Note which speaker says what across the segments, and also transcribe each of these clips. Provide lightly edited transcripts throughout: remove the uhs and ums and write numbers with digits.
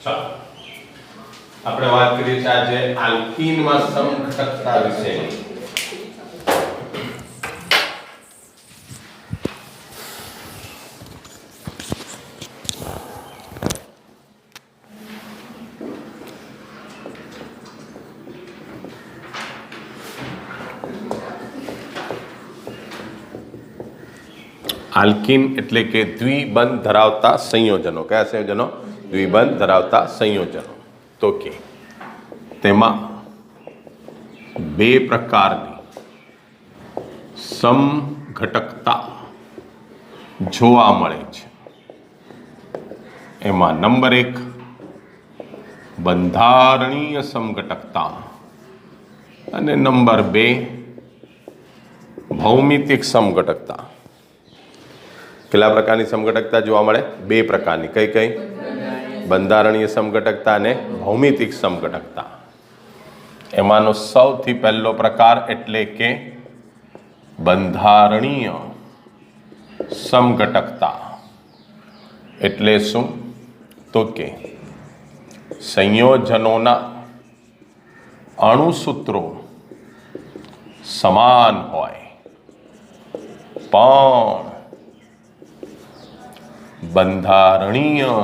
Speaker 1: ચાલો આપણે વાત કરીએ છીએ આજે આલ્કીનમાં સમઘટકતા વિશેની। આલ્કીન એટલે કે દ્વિબંધ ધરાવતા સંયોજનો। કયા સંયોજનો? દ્વિબંધ ધરાવતા સંયોજનો। તો કે તેમાં બે પ્રકારની સમઘટકતા જોવા મળે છે। એમાં નંબર 1 બંધારણીય સમઘટકતા અને નંબર 2 ભૌમિતિક સમઘટકતા। કેટલા પ્રકારની સમઘટકતા જોવા મળે? બે પ્રકારની। કઈ કઈ? બંધારણીય સમઘટકતા અને ભૌમિતિક સમઘટકતા। એમાંનો સૌથી પહેલો પ્રકાર એટલે કે બંધારણીય સમઘટકતા એટલે શું? તો કે સંયોજનોના અણુસૂત્રો સમાન હોય પણ બંધારણીય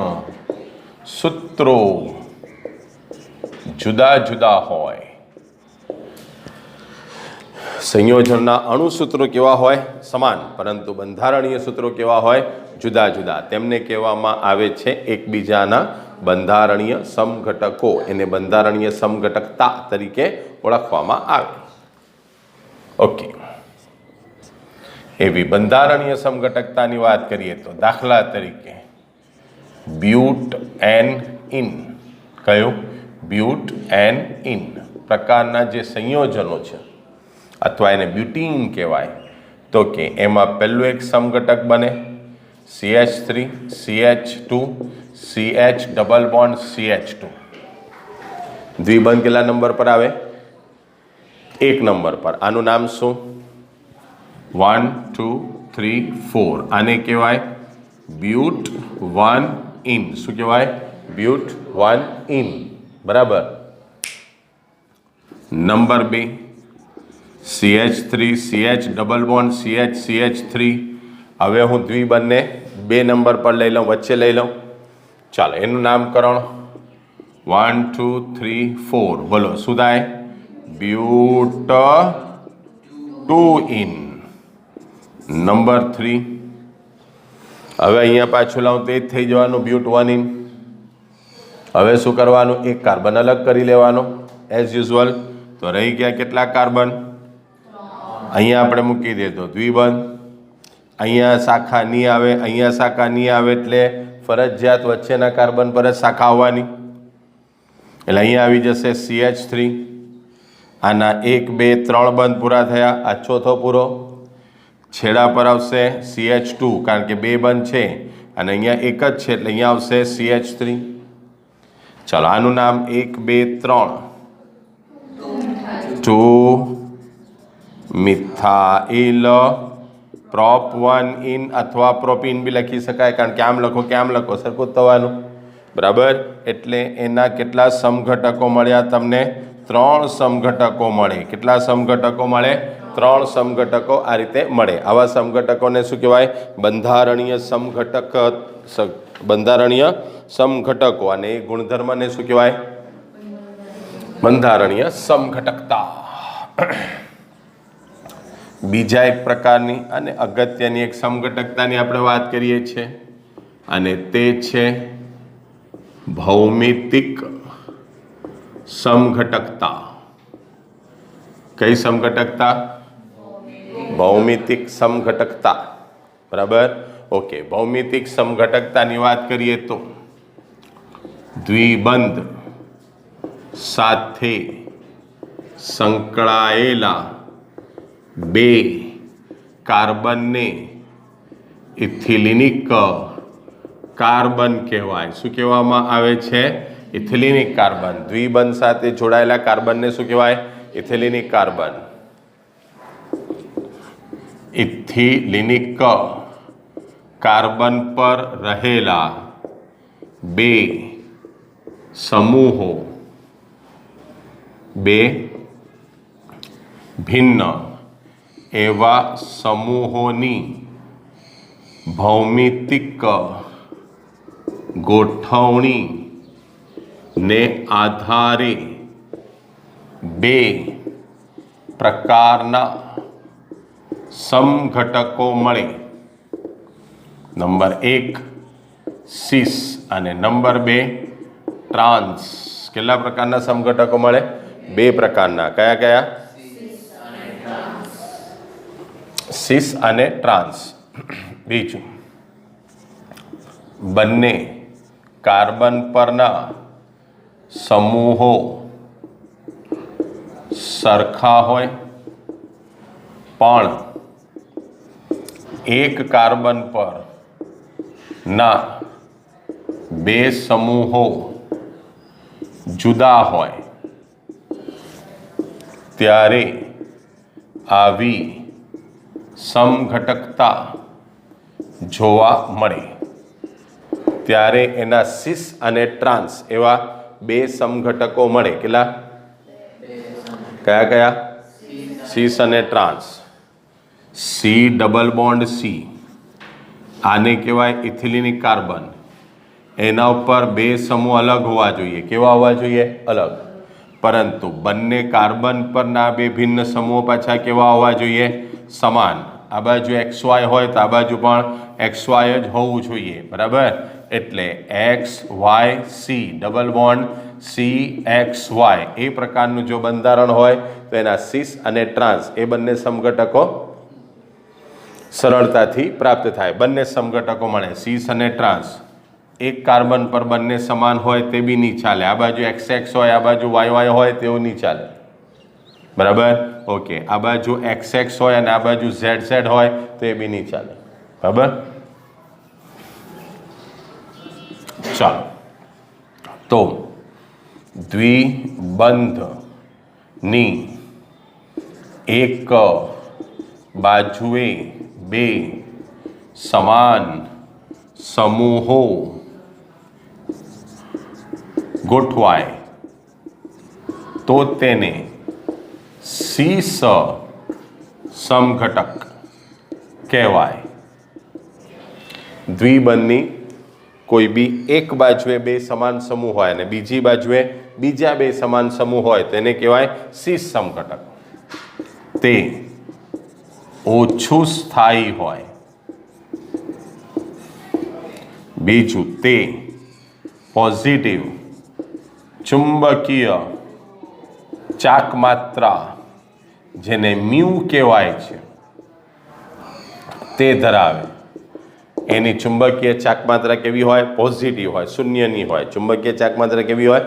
Speaker 1: સૂત્રો જુદા જુદા હોય। સંયોજનના અણુસૂત્રો કેવા હોય? સમાન, પરંતુ બંધારણીય સૂત્રો કેવા હોય? જુદા જુદા। તેમને કહેવામાં આવે છે એકબીજાના બંધારણીય સમઘટકો। એને બંધારણીય સમઘટકતા તરીકે ઓળખવામાં આવે। ઓકે, એવી બંધારણીય સમઘટકતાની વાત કરીએ તો દાખલા તરીકે બ્યુટ એન ઇન, કયું? બ્યુટ એન ઇન પ્રકારના જે સંયોજનો છે અથવા એને બ્યુટીન કહેવાય, તો કે એમાં પહેલું એક સમઘટક બને CH3 CH2 CH double bond CH2। દ્વિબંધ કેટલા નંબર પર આવે? 1 નંબર પર। આનું નામ શું? 1 2 3 4 આને કહેવાય બ્યુટ 1 ઇન। શું કહેવાય? બ્યુટ 1 ઇન, બરાબર। Number 2 CH3 CH double bond CH CH3। હવે હું દ્વિબંધને 2 નંબર પર લઈ લઉં, વચ્ચે લઈ લઉં। ચાલો એનું નામકરણ 1 2 3 4 બોલો શું થાય? બ્યુટ 2 ઇન। નંબર 3 હવે અહીંયા પાછું લાવું તો એ જ થઈ જવાનું બ્યુટ 1 ઇન। હવે શું કરવાનું? એક કાર્બન અલગ કરી લેવાનો એઝ યુઝ્યુઅલ। તો રહી ગયા કેટલા કાર્બન? અહીંયા આપણે મૂકી દે તો દ્વિબંધ। અહીંયા શાખા નહીં આવે, અહીંયા શાખા નહીં આવે, એટલે ફરજિયાત વચ્ચેના કાર્બન પર જ શાખા આવવાની। એટલે અહીંયા આવી જશે CH3। આના 1 2 3 બંધ પૂરા થયા, આ ચોથો પૂરો। છેડા પર આવશે CH2 કારણ કે 2 બંધ છે અને અહીંયા એક જ છે એટલે અહીંયા આવશે CH3। ચાલો આનું નામ 1 2 3 2 મિથાઇલ પ્રોપ 1 ઇન અથવા પ્રોપીન બી લખી શકાય, કારણ કે આમ લખો કે આમ લખો સરખું જ થવાનું, બરાબર। એટલે એના કેટલા સમઘટકો મળ્યા તમને? 3 સમઘટકો મળે। કેટલા સમઘટકો મળે? 3 સમઘટકો આ રીતે મળે। આવા સમઘટકોને શું કહેવાય? બંધારણીય સમઘટક, બંધારણીય સમઘટકો। અને એ ગુણધર્મને શું કહેવાય? બંધારણીય સમઘટકતા। બીજા એક પ્રકારની અને અગત્યની એક સમઘટકતાની આપણે વાત કરીએ છીએ અને તે છે ભૌમિતિક સમઘટકતા। કઈ સમઘટકતા? ભૌમિતિક સમઘટકતા, બરાબર। ઓકે, ભૌમિતિક સમઘટકતાની વાત કરીએ તો દ્વિબંધ સાથે સંકળાયેલા 2 કાર્બનને ઇથિલિનિક કાર્બન કહેવાય। શું કહેવામાં આવે છે? ઇથિલિનિક કાર્બન। દ્વિબંધ સાથે જોડાયેલા કાર્બનને શું કહેવાય? ઇથિલિનિક કાર્બન। ઇથિલિનિક કાર્બન પર રહેલા 2 સમૂહો બે ભિન્ન એવા સમૂહોની ભૌમિતિક ગોઠવણીને આધારે બે પ્રકારના સમઘટકો મળે. નંબર 1 સિસ અને નંબર 2 ટ્રાન્સ. કેટલા પ્રકારના સમઘટકો મળે? બે પ્રકારના. કયા કયા? સિસ અને ટ્રાન્સ. બીજું, બંને કાર્બન પરના સમૂહો સરખા હોય પણ એક કાર્બન પર ના બે સમૂહો જુદા હોય ત્યારે આવી સમઘટકતા જોવા મળે. ત્યારે એના સિસ અને ટ્રાન્સ એવા બે સમઘટકો મળે. કેટલા? કયા કયા? સિસ અને trans. C double bond C, આને કહેવાય ઇથિલિનિક કાર્બન. એના ઉપર બે સમૂહ અલગ હોવા જોઈએ. કેવા હોવા જોઈએ? અલગ. પરંતુ બંને કાર્બન પરના બે ભિન્ન સમૂહો પાછા કેવા હોવા જોઈએ? સમાન. આ બાજુ XY હોય તો આ બાજુ પણ XY જ હોવું જોઈએ. બરાબર? એટલે XY C double bond CXY એ પ્રકારનું જો બંધારણ હોય તો એના સિસ અને ટ્રાન્સ એ બંને સમઘટકો સરળતાથી પ્રાપ્ત થાય. બંને સમઘટકો મળે સિસ અને ટ્રાન્સ. એક કાર્બન પર બંને સમાન હોય તે બી નહીં ચાલે. આ બાજુ XX હોય, આ બાજુ YY હોય તેવું નહીં ચાલે. બરાબર? ઓકે. આ બાજુ XX હોય અને આ બાજુ ZZ હોય તો એ બી નહીં ચાલે. બરાબર? ચાલો, તો દ્વિબંધની એક બાજુએ બે સમાન સમૂહો ગોઠવાય તો તેને સિસ સમઘટક કહેવાય. દ્વિબંધની કોઈ બી એક બાજુએ બે સમાન સમૂહ હોય અને બીજી બાજુએ બીજા બે સમાન સમૂહ હોય તેને કહેવાય સિસ સમઘટક. તે ઓછું સ્થાયી હોય. બીજું, તે પોઝિટિવ ચુંબકીય ચાકમાત્રા જેને મ્યુ કહેવાય છે તે ધરાવે. એની ચુંબકીય ચાકમાત્રા કેવી હોય? પોઝિટિવ હોય, શૂન્યની હોય. ચુંબકીય ચાકમાત્રા કેવી હોય?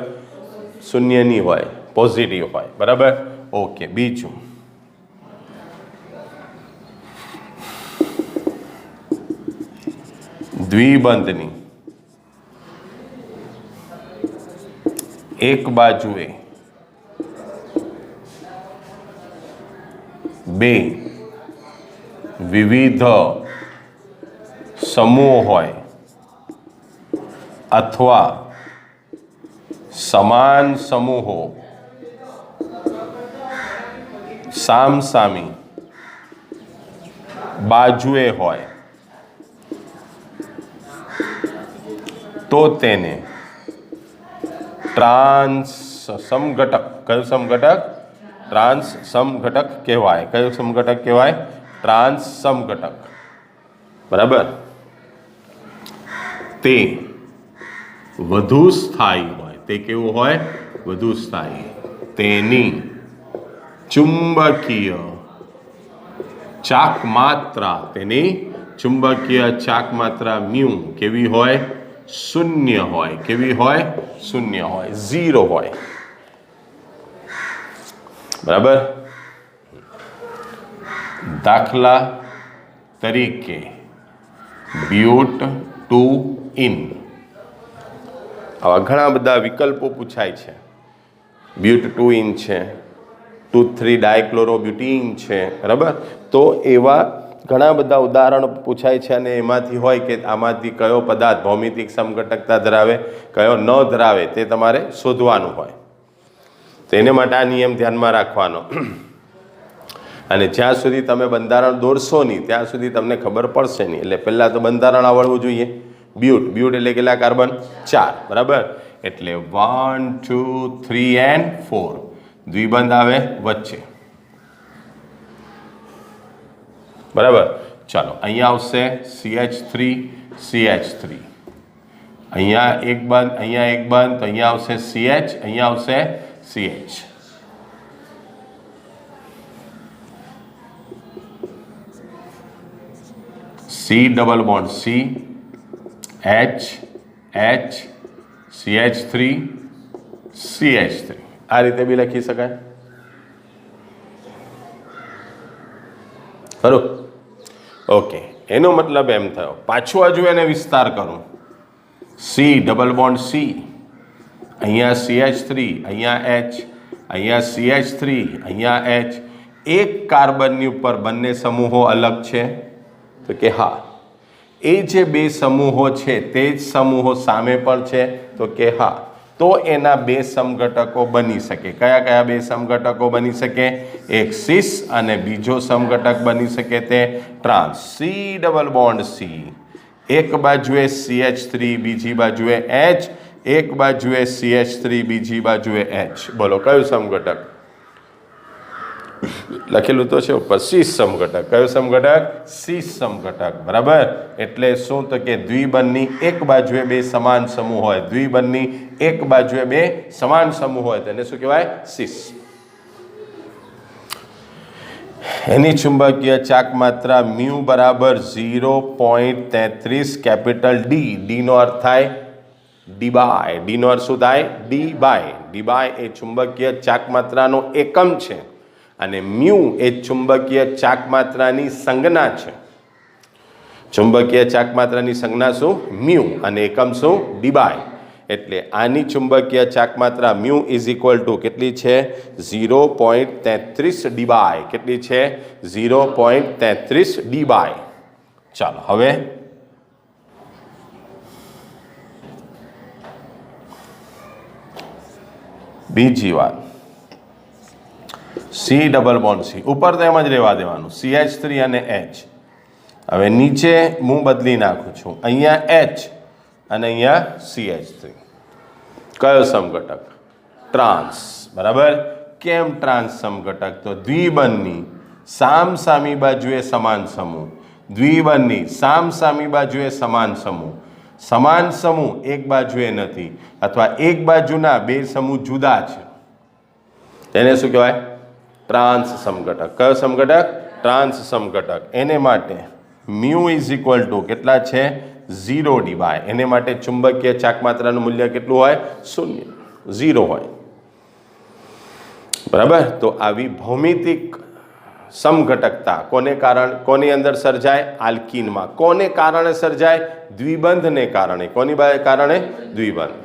Speaker 1: શૂન્યની હોય, પોઝિટિવ હોય. બરાબર? ઓકે. બીજું, દ્વિબંધની એક બાજુએ બે વિવિધ સમૂહ હોય અથવા સમાન સમૂહો સામસામી બાજુએ હોય તો તેને ટ્રાન્સ સમઘટક. કયું સમઘટક? ટ્રાન્સ સમઘટક કહેવાય. કયું સમઘટક કહેવાય? ટ્રાન્સ સમઘટક. બરાબર? તે વધુ સ્થાયી હોય. તે કેવું હોય? વધુ સ્થાયી. તેની ચુંબકીય ચાકમાત્રા, તેની ચુંબકીય ચાકમાત્રા મ્યુ કેવી હોય? શૂન્ય હોય. કેવી હોય? શૂન્ય હોય, 0 હોય. બરાબર? દાખલા તરીકે બ્યુટ-2-ઇન. આવા ઘણા બધા વિકલ્પો પૂછાય છે. બ્યુટ-2-ઇન છે, 2,3 ડાયક્લોરોબ્યુટીન છે. બરાબર? તો એવા ઘણા બધા ઉદાહરણો પૂછાય છે અને એમાંથી હોય કે આમાંથી કયો પદાર્થ ભૌમિતિક સમઘટકતા ધરાવે, કયો ન ધરાવે, તે તમારે શોધવાનું હોય. તો એને માટે આ નિયમ ધ્યાનમાં રાખવાનો. અને જ્યાં સુધી તમે બંધારણ દોરશો નહીં ત્યાં સુધી તમને ખબર પડશે નહીં. એટલે પહેલાં તો બંધારણ આવડવું જોઈએ. બ્યુટ, બ્યુટ એટલે કેટલા કાર્બન? 4, બરાબર. એટલે 1 2 3 and 4 દ્વિબંધ આવે વચ્ચે, બરાબર. ચાલો, અહીંયા આવશે CH3 CH3, અહીંયા એક બંધ, અહીંયા એક બંધ, તો અહીંયા આવશે CH, અહીંયા આવશે CH. C double bond C, H H, CH3 CH3, આ રીતે બી લખી શકાય. ખરું? ઓકે, એનો મતલબ એમ થયો. પાછું હજુ એને વિસ્તાર કરું. C ડબલ બોન્ડ C, અહીંયા CH3, અહીંયા H, અહીંયા CH3, અહીંયા H. એક કાર્બનની ઉપર બંને સમૂહો અલગ છે? તો કે હા. એ જે બે સમૂહો છે તે જ સમૂહો સામે પણ છે? તો કે હા. તો એના બે સમઘટકો બની શકે. કયા કયા બે સમઘટકો બની શકે? એક સિસ અને બીજો સમઘટક બની શકે તે trans. C double bond C, એક બાજુએ CH3 બીજી બાજુએ H, એક બાજુએ CH3 બીજી બાજુએ H. બોલો કયું સમઘટક? લખેલું તો છે ઉપર, સિસ સમઘટક. કયો સમઘટક? સિસ સમઘટક, બરાબર. એટલે શું? તો કે દ્વિબંધની એક બાજુએ બે સમાન સમૂહ હોય, દ્વિબંધની એક બાજુએ બે સમાન સમૂહ હોય તેને શું કહેવાય? સિસ. એની ચુંબકીય ચાક માત્રા મ્યુ બરાબર 0.33 કેપિટલ ડી. ડી નો અર્થ થાય ડી બાય. ડી નો અર્થ શું થાય? D by. ડી બાય એ ચુંબકીય ચાક માત્રાનો એકમ છે અને મ્યુ એ ચુંબકીય ચાક માત્રાની સંજ્ઞા છે. ચુંબકીય ચાક માત્રાની સંજ્ઞા શું? મ્યુ, અને એકમ શું? D by. એટલે આની ચુંબકીય ચાક માત્રા મ્યુ ઇઝ ઇક્વલ ટુ કેટલી છે? 0.33 ડી બાય. કેટલી છે? 0.33 ડી બાય. ચાલો હવે બીજી વાત. C ડબલ બોન્ડ C, ઉપર તો એમ જ રહેવા દેવાનું, CH3 અને H. હવે નીચે હું બદલી નાખું છું, અહીંયા H અને અહીંયા CH3. કયો સમઘટક? ટ્રાન્સ, બરાબર. કેમ ટ્રાન્સ સમઘટક? તો દ્વિબંધની સામસામી બાજુએ સમાન સમૂહ, દ્વિબંધની સામસામી બાજુએ સમાન સમૂહ, સમાન સમૂહ એક બાજુએ નથી, અથવા એક બાજુના બે સમૂહ જુદા છે, તેને શું કહેવાય? ટ્રાન્સ સમઘટક. કયો સમઘટક? ટ્રાન્સ સમઘટક. એને માટે મ્યુ ઇઝ ઇક્વલ ટુ કેટલા છે? 0 ડી બાય. એને માટે ચુંબકીય ચાક માત્રાનું મૂલ્ય કેટલું હોય? 0, 0 હોય, બરાબર. તો આવી ભૌમિતિક સમઘટકતા કોને કારણ, કોની અંદર સર્જાય? આલ્કીનમાં. કોને કારણે સર્જાય? દ્વિબંધને કારણે. કોની કારણે? દ્વિબંધ.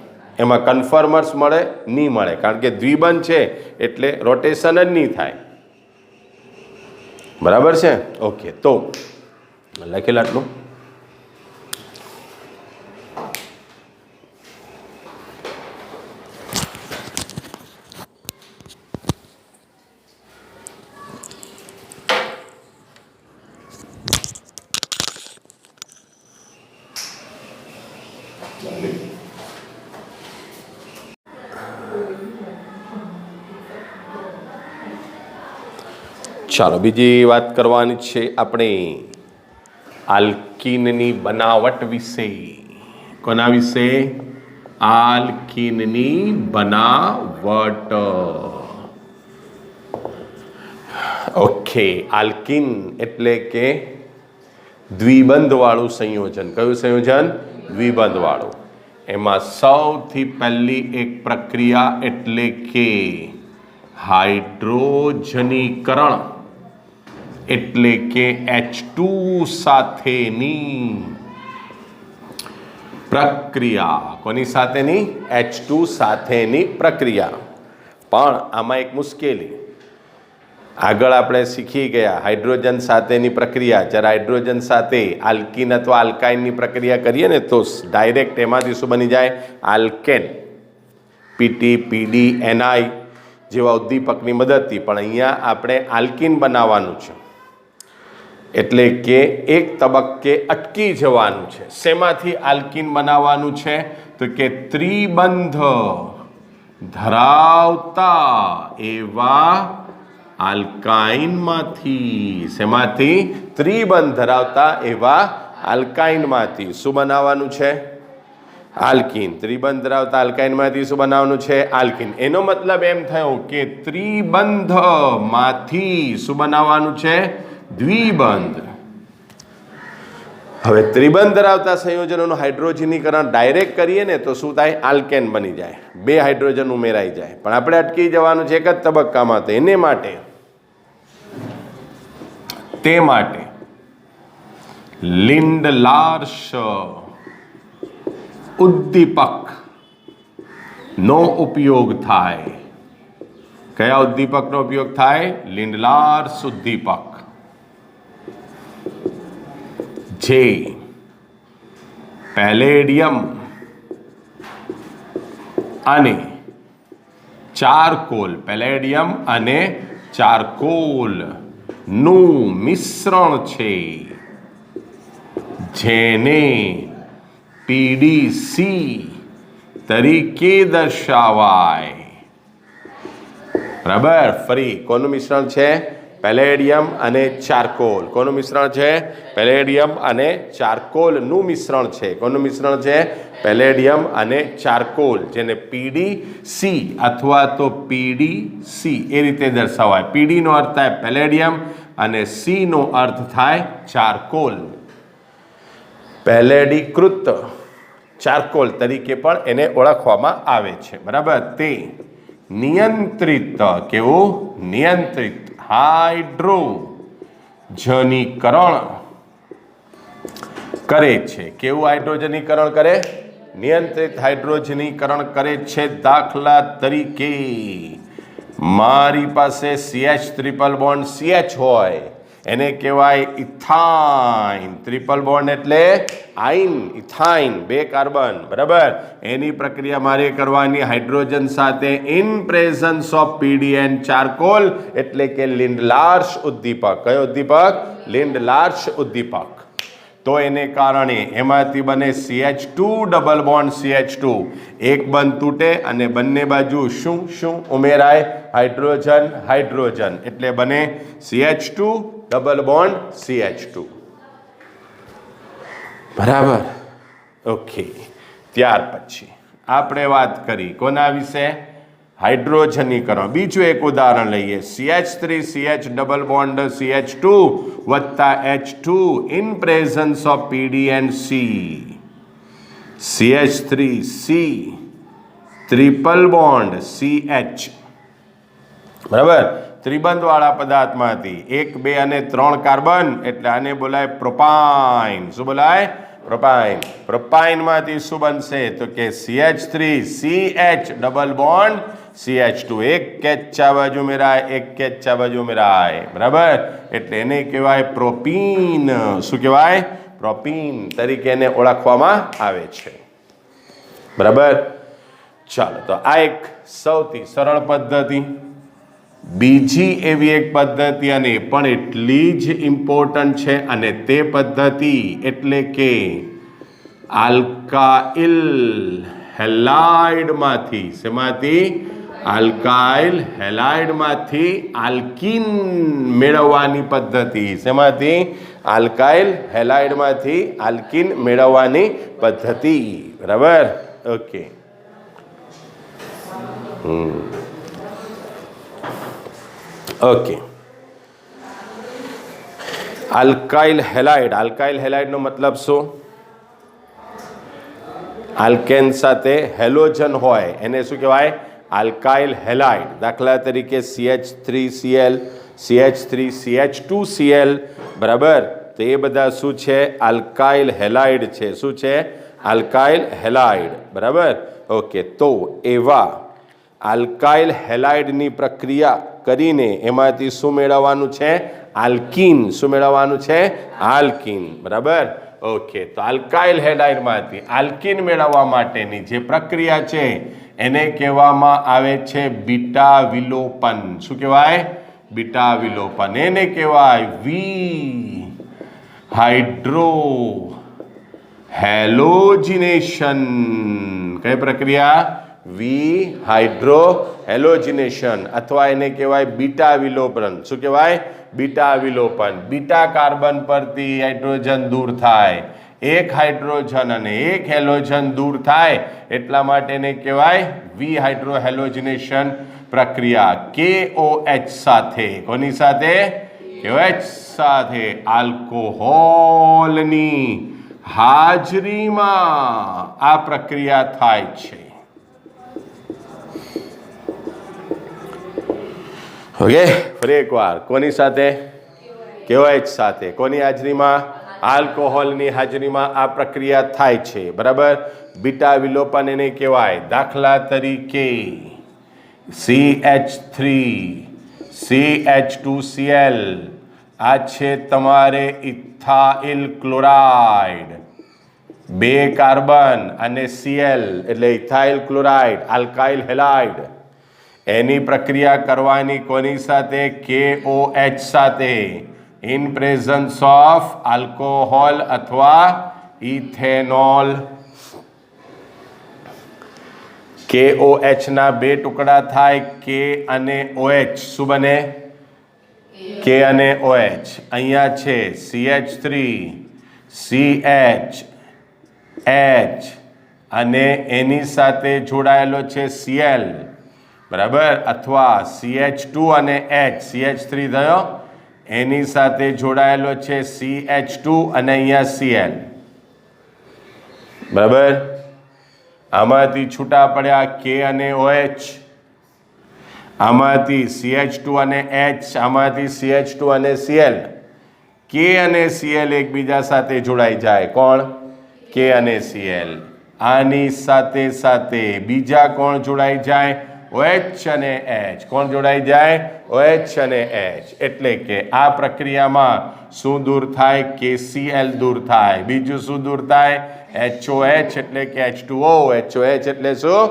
Speaker 1: એમાં કન્ફર્મર્સ મળે? નહીં મળે, કારણ કે દ્વિબંધ છે એટલે રોટેશન જ નહીં થાય, બરાબર છે. ઓકે, તો લખેલ આટલું. ચાલો બીજી વાત કરવાની છે આપણે આલ્કીનની બનાવટ વિશે. કોના વિશે? આલ્કીનની બનાવટ. ઓકે, આલ્કીન એટલે કે દ્વિબંધવાળું સંયોજન. કયું સંયોજન? દ્વિબંધવાળું. એમાં સૌથી પહેલી એક પ્રક્રિયા એટલે કે હાઇડ્રોજનીકરણ, એટલે કે H2 સાથેની પ્રક્રિયા. કોની સાથેની? H2 સાથેની પ્રક્રિયા. પણ આમાં એક મુશ્કેલી, આગળ આપણે શીખી ગયા હાઇડ્રોજન સાથેની પ્રક્રિયા. જ્યારે હાઇડ્રોજન સાથે આલ્કીન અથવા આલ્કાઇનની પ્રક્રિયા કરીએ ને તો ડાયરેક્ટ એમાંથી શું બની જાય? આલ્કેન. પીટી, પીડી, એનઆઈ જેવા ઉદ્દીપકની મદદથી. પણ અહીંયા આપણે આલ્કીન બનાવવાનું છે, એટલે કે એક તબક્કે અટકી જવાનું છે. શેમાંથી આલ્કીન બનાવવાનું છે? તો કે ત્રિબંધ ધરાવતા એવા આલ્કાઇનમાંથી. શેમાંથી? ત્રિબંધ ધરાવતા એવા આલ્કાઇનમાંથી. શું બનાવવાનું છે? આલ્કીન. ત્રિબંધ ધરાવતા આલ્કાઇનમાંથી શું બનાવવાનું છે? આલ્કીન. એનો મતલબ એમ થયો કે ત્રિબંધમાંથી શું બનાવવાનું છે? દ્વિબંધ. હવે ત્રિબંધ ધરાવતા સંયોજનોનું હાઇડ્રોજનીકરણ ડાયરેક્ટ કરીએ ને તો શું થાય? આલ્કેન બની જાય. 2 હાઇડ્રોજન ઉમેરાઈ જાય. પણ આપણે અટકી જવાનું છે એક જ તબક્કામાં. તો એને માટે લિન્ડલાર્સ ઉદ્દીપક નો ઉપયોગ થાય. કયા ઉદ્દીપકનો ઉપયોગ થાય? લિન્ડલાર્સ ઉદ્દીપક, જે પેલેડિયમ અને ચારકોલ નું મિશ્રણ છે, જેને પીડીસી તરીકે દર્શાવાય. બરાબર. ફરી કોનું મિશ્રણ છે? પેલેડિયમ અને ચારકોલ. કોનું મિશ્રણ છે? પેલેડિયમ અને ચારકોલનું મિશ્રણ છે. કોનું મિશ્રણ છે? પેલેડિયમ અને ચારકોલ, જેને પીડીસી અથવા તો પીડીસી એ રીતે દર્શાવાય. પીડીનો અર્થ થાય પેલેડિયમ અને સીનો અર્થ થાય ચારકોલ. પેલેડીકૃત ચારકોલ તરીકે પણ એને ઓળખવામાં આવે છે. બરાબર. તે નિયંત્રિત, કેવું? નિયંત્રિત હાઇડ્રોજનીકરણ કરે છે. કેવું હાઇડ્રોજનીકરણ કરે? નિયંત્રિત હાઇડ્રોજનીકરણ કરે છે. દાખલા તરીકે મારી પાસે CH ટ્રિપલ બોન્ડ CH હોય, એને કહેવાય ઇથાઇન. ટ્રિપલ બોન્ડ એટલે આઇન, ઇથાઇન, 2 કાર્બન. બરાબર. એની પ્રક્રિયા મારે કરવાની હાઇડ્રોજન સાથે in presence of PD and charcoal, એટલે કે લિન્ડલાર્સ ઉદ્દીપક. કયો ઉદ્દીપક? લિન્ડલાર્સ ઉદ્દીપક. તો એને કારણે એમાંથી બને CH2 ડબલ બોન્ડ CH2. એક બંધ તૂટે અને બંને બાજુ શું શું ઉમેરાય? હાઇડ્રોજન. એટલે બને CH2 ડબલ બોન્ડ CH2. બરાબર. ઓકે. ત્યાર પછી આપણે વાત કરી કોના વિશે? હાઇડ્રોજનીકરણ. બીજું એક ઉદાહરણ લઈએ. CH3CH ડબલ બોન્ડ CH2 વત્તા H2 in presence of PD and C. CH3C triple bond CH. બરાબર. ત્રિબંધવાળા પદાર્થમાંથી 1, 2 અને 3 કાર્બન, એટલે આને બોલાય પ્રોપાઇન. શું બોલાય? પ્રોપાઇન. પ્રોપાઇનમાંથી શું બનશે? તો કે CH3CH ડબલ બોન્ડ CH2. એક કેચ આ બાજુ ઉમેરાય, એક કેચ આ બાજુ ઉમેરાય. બરાબર. એટલે એને કહેવાય પ્રોપીન. શું કહેવાય? પ્રોપીન તરીકે એને ઓળખવામાં આવે છે. બરાબર. ચાલો, તો આ એક સૌથી સરળ પદ્ધતિ. બીજી એવી એક પદ્ધતિ, અને એ પણ એટલી જ ઇમ્પોર્ટન્ટ છે, અને તે પદ્ધતિ એટલે કે આલ્કાઇલ હેલાઇડમાંથી. શેમાંથી? આલ્કાઇલ હેલાઇડમાંથી આલ્કીન મેળવવાની પદ્ધતિ. શેમાંથી? આલ્કાઇલ હેલાઇડમાંથી આલ્કીન મેળવવાની પદ્ધતિ. બરાબર. Okay. Okay. Alkyl halide. Alkyl હેલાઇડનો મતલબ શું? આલ્કેન સાથે હેલોજન હોય એને શું કહેવાય? Alkyl halide. દાખલા તરીકે CH3Cl, CH3CH2Cl. બરાબર. તો એ બધા શું છે? આલ્કાઇલ હેલાઇડ છે. શું છે? Alkyl halide. બરાબર. ઓકે. તો એવા આલ્કાઇલ હેલાઇડની પ્રક્રિયા કરીને એમાંથી શું મેળવવાનું છે? આલ્કીન. શું મેળવવાનું છે? આલ્કીન. બરાબર. ઓકે, તો આલ્કાઇલ હેલાઇડમાંથી આલ્કીન મેળવવા માટેની જે પ્રક્રિયા છે એને કહેવામાં આવે છે બીટા વિલોપન. શું કહેવાય? બીટા વિલોપન. એને કહેવાય વી હાઇડ્રો હેલોજિનેશન. કઈ પ્રક્રિયા? વી હાઇડ્રો હેલોજિનેશન, અથવા એને કહેવાય બીટા વિલોપન. શું કહેવાય? બીટા વિલોપન. બીટા કાર્બન પરથી હાઇડ્રોજન દૂર થાય, એક હાઇડ્રોજન અને એક હેલોજન દૂર થાય એટલા માટે એને કહેવાય વી હાઇડ્રો હેલોજિનેશન પ્રક્રિયા. KOH સાથે. કોની સાથે? KOH સાથે આલ્કોહોલની હાજરીમાં આ પ્રક્રિયા થાય છે. ઓકે, ફરી એકવાર. કોની સાથે? KOH સાથે. કોની હાજરીમાં? આલ્કોહોલની હાજરીમાં આ પ્રક્રિયા થાય છે. બરાબર. બીટા વિલોપન એને કહેવાય. દાખલા તરીકે CH3 CH2Cl આ છે તમારે ઇથાઇલ ક્લોરાઇડ. 2 કાર્બન અને Cl એટલે ઇથાઇલ ક્લોરાઇડ, આલ્કાઇલ હેલાઇડ. એની પ્રક્રિયા કરવાની કોની સાથે? KOH સાથે, ઇન પ્રેઝન્સ ઓફ આલ્કોહોલ અથવા ઇથેનોલ. KOH ના 2 ટુકડા થાય, K અને OH. શું બને? K અને OH. અહીંયા છે CH3 CH H અને એની સાથે જોડાયેલો છે Cl. બરાબર. અથવા CH2 અને H. CH3 થયો, એની સાથે જોડાયેલો છે CH2 અને અહીંયા Cl. બરાબર. આમાંથી છૂટા પડ્યા K અને OH, આમાંથી CH2 અને H, આમાંથી CH2 અને Cl. K અને Cl એકબીજા સાથે જોડાઈ જાય. કોણ? K અને Cl. આની સાથે સાથે બીજા કોણ જોડાઈ જાય? OH અને H. કોણ જોડાઈ જાય? OH અને H. એટલે કે આ પ્રક્રિયામાં શું દૂર થાય? KCl દૂર થાય. બીજું શું દૂર થાય? HOH એટલે કે H2O. HOH એટલે શું?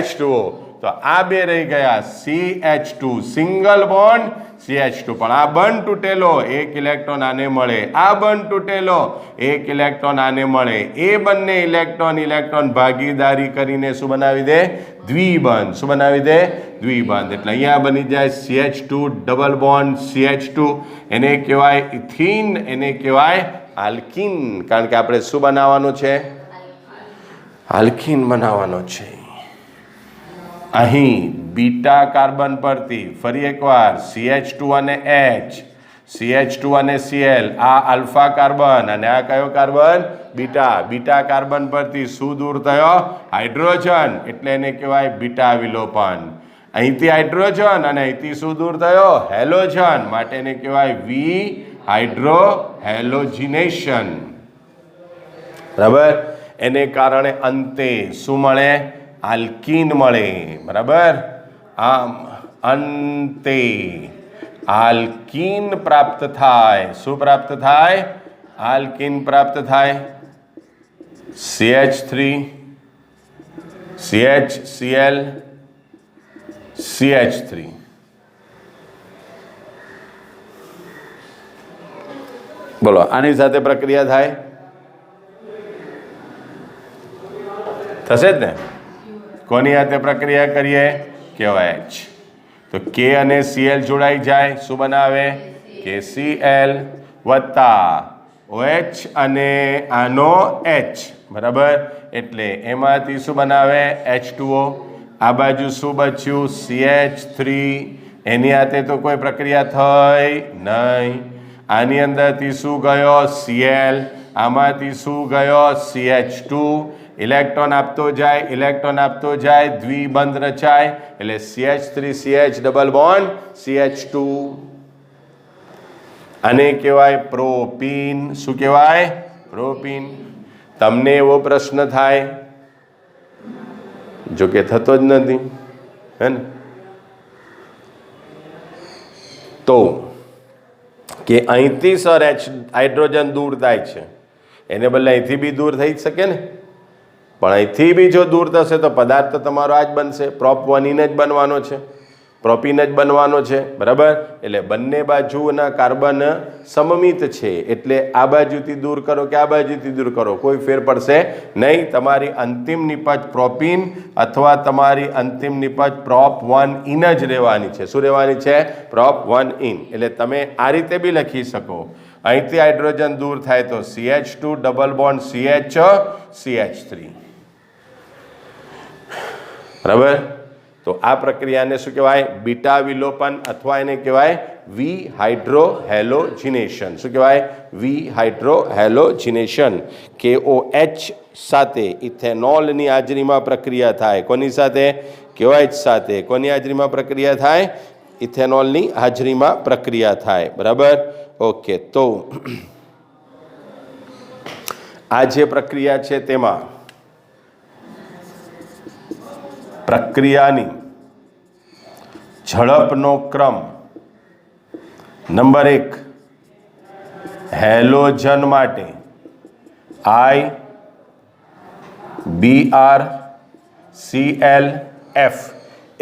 Speaker 1: H2O. તો આ 2 રહી ગયા. CH2 સિંગલ બોન્ડ CH2, પણ આ બંધ તૂટેલો 1 ઇલેક્ટ્રોન આને મળે, આ બંધ તૂટેલો 1 ઇલેક્ટ્રોન આને મળે. એ બંને ઇલેક્ટ્રોન ભાગીદારી કરીને શું બનાવી દે? દ્વિબંધ. શું બનાવી દે? દ્વિબંધ. એટલે અહીંયા બની જાય CH2 ડબલ બોન્ડ CH2. એને કહેવાય ઇથીન, એને કહેવાય આલ્કીન. કારણ કે આપણે શું બનાવવાનું છે? આલ્કીન બનાવવાનો છે. અહીં બીટા કાર્બન પરથી ફરી એકવાર CH2 અને H, CH2 અને Cl, આ આલ્ફા કાર્બન અને આ કયો કાર્બન? બીટા. બીટા કાર્બન પરથી શું દૂર થયો? હાઇડ્રોજન. એટલે એને કહેવાય બીટા વિલોપન. અહીંથી હાઇડ્રોજન અને અહીંથી શું દૂર થયો? હેલોજન. માટે એને કહેવાય વી હાઇડ્રો હેલોજિનેશન. બરાબર. એને કારણે અંતે શું મળે? આલ્કીન મળે. બરાબર. આમ અંતે આલ્કીન પ્રાપ્ત થાય. શું પ્રાપ્ત થાય? આલ્કીન પ્રાપ્ત થાય. CH3 CHCl CH3. બોલો, આની સાથે પ્રક્રિયા થાય? થશે જ ને? કોની સાથે પ્રક્રિયા કરીએ? KOH. તો K અને Cl જોડાઈ જાય. શું બનાવે? KCl વત્તા OH અને આનો H. બરાબર. એટલે એમાંથી શું બનાવે? H2O. આ બાજુ શું બચ્યું? CH3. એની સાથે તો કોઈ પ્રક્રિયા થઈ નહીં. આની અંદરથી શું ગયો? Cl. આમાંથી શું ગયો? CH2. ઇલેક્ટ્રોન આપતો જાય, ઇલેક્ટ્રોન આપતો જાય, દ્વિબંધ રચાય. એટલે CH3 CH double bond CH2. આને કહેવાય પ્રોપીન. શું કહેવાય? પ્રોપીન. તમને એવો પ્રશ્ન થાય, જો કે થતો જ નથી, હે ને? તો કે અહીંથી સર હાઇડ્રોજન દૂર થાય છે, એને બદલે અહીંથી બી દૂર થઈ જ શકે ને, પણ અહીંથી બી જો દૂર થશે તો પદાર્થ તમારો આ જ બનશે, પ્રોપ-1 જ બનવાનો છે, પ્રોપીન જ બનવાનો છે, બરાબર. એટલે બંને બાજુના કાર્બન સમમિત છે, એટલે આ બાજુથી દૂર કરો કે આ બાજુથી દૂર કરો કોઈ ફેર પડશે નહીં. તમારી અંતિમ નિપજ પ્રોપીન અથવા તમારી અંતિમ નિપજ પ્રોપ-1 ઇન જ રહેવાની છે. શું રહેવાની છે? પ્રોપ-1 ઇન. એટલે તમે આ રીતે બી લખી શકો, અહીંથી હાઇડ્રોજન દૂર થાય તો CH2 ડબલ બોન્ડ CH3, બરાબર. તો આ પ્રક્રિયાને શું કહેવાય? બીટા વિલોપન અથવા એને કહેવાય વિહાઇડ્રોહેલોજિનેશન. શું કહેવાય? વિહાઇડ્રોહેલોજિનેશન. KOH સાથે ઇથેનોલની હાજરીમાં પ્રક્રિયા થાય. કોની સાથે? KOH સાથે. કોની હાજરીમાં પ્રક્રિયા થાય? ઇથેનોલની હાજરીમાં પ્રક્રિયા થાય, બરાબર. ઓકે, તો આ જે પ્રક્રિયા છે તેમાં પ્રક્રિયાની ઝડપનો ક્રમ નંબર 1 હેલોજન માટે IBrClF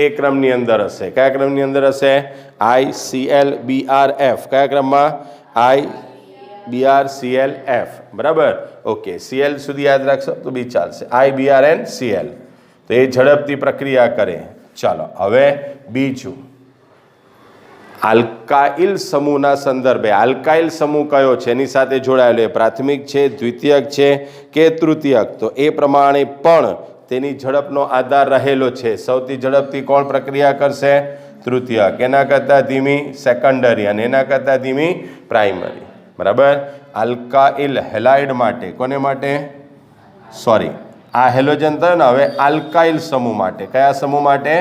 Speaker 1: એ ક્રમની અંદર હશે. કયા ક્રમની અંદર હશે? IClBrF. કયા ક્રમમાં? IBrClF, બરાબર. ઓકે, Cl સુધી યાદ રાખશો તો બી ચાલશે. IBrNCl. તો એ ઝડપથી પ્રક્રિયા કરે. ચાલો હવે બીજું, આલ્કાઇલ સમૂહના સંદર્ભે આલ્કાઇલ સમૂહ કયો છે એની સાથે જોડાયેલો, એ પ્રાથમિક છે, દ્વિતીયક છે કે તૃતીયક, તો એ પ્રમાણે પણ તેની ઝડપનો આધાર રહેલો છે. સૌથી ઝડપથી કોણ પ્રક્રિયા કરશે? તૃતીયક. એના કરતાં ધીમી સેકન્ડરી અને એના કરતાં ધીમી પ્રાઇમરી, બરાબર. આલ્કાઇલ હેલાઇડ માટે, કોને માટે? સોરી, આ હેલોજન થયો ને, હવે આલ્કાઇલ સમૂહ માટે. કયા સમૂહ માટે?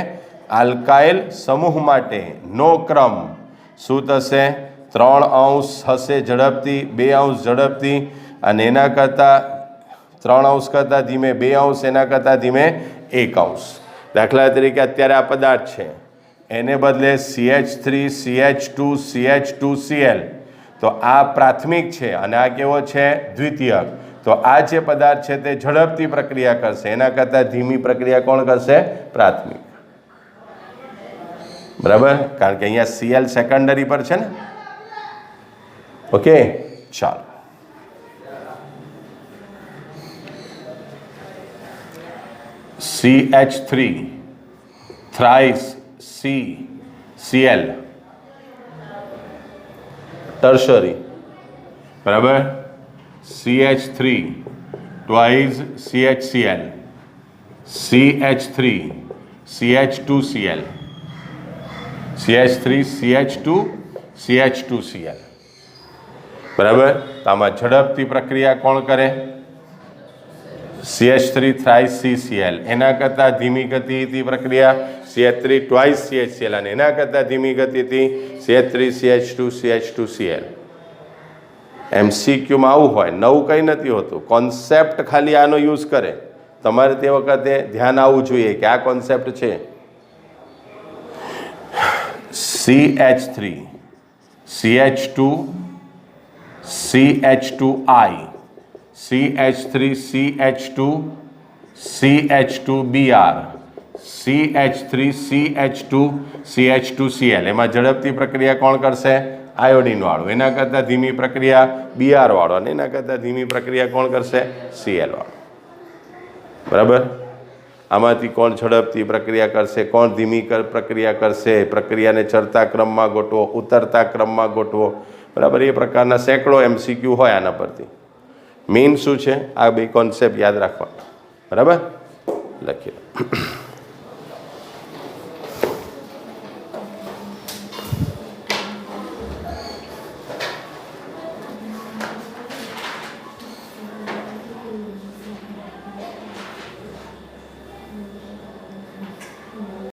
Speaker 1: આલ્કાઇલ સમૂહ માટે નો ક્રમ શું થશે? 3 અંશ હશે ઝડપથી, 2 અંશ ઝડપથી, અને એના કરતાં 3 અંશ કરતાં ધીમે 2 અંશ, એના કરતાં ધીમે 1 અંશ. દાખલા તરીકે અત્યારે આ પદાર્થ છે, એને બદલે CH3 CH2 CH2Cl, તો આ પ્રાથમિક છે અને આ કેવો છે? દ્વિતીયક. તો આ જે પદાર્થ છે તે ઝડપથી પ્રક્રિયા કરશે, એના કરતાં ધીમી પ્રક્રિયા કોણ કરશે? પ્રાથમિક, બરાબર. કારણ કે અહીંયા Cl સેકન્ડરી પર છે ને. ઓકે, ચાલો. CH3 thrice CCl ટર્શરી, બરાબર. CH3 twice CHCl, CH3 CH2Cl, CH3 CH2 CH2Cl, બરાબર. તો આમાં ઝડપથી પ્રક્રિયા કોણ કરે? CH3 thrice CCl. એના કરતાં ધીમી ગતિથી પ્રક્રિયા CH3 twice CHCl, અને એના કરતાં ધીમી ગતિથી CH3 CH2 CH2Cl. MCQમાં આવું હોય, નવું કંઈ નથી હોતું, કોન્સેપ્ટ ખાલી આનો યુઝ કરે. તમારે તે વખતે ધ્યાન આવવું જોઈએ કે આ કોન્સેપ્ટ છે. CH3 CH2 CH2I, CH3 CH2 CH2Br, CH3 CH2 CH2Cl. એમાં ઝડપથી પ્રક્રિયા કોણ કરશે? આયોડિન વાળું. એના કરતાં ધીમી પ્રક્રિયા Br વાળો, અને એના કરતાં ધીમી પ્રક્રિયા કોણ કરશે? Cl વાળો, બરાબર. આમાંથી કોણ ઝડપથી પ્રક્રિયા કરશે, કોણ ધીમી પ્રક્રિયા કરશે? પ્રક્રિયાને ચડતા ક્રમમાં ગોઠવો, ઉતરતા ક્રમમાં ગોઠવો, બરાબર. એ પ્રકારના સેંકડો MCQ હોય આના પરથી. મેઇન શું છે? આ બે કોન્સેપ્ટ યાદ રાખવા, બરાબર. લખી લો.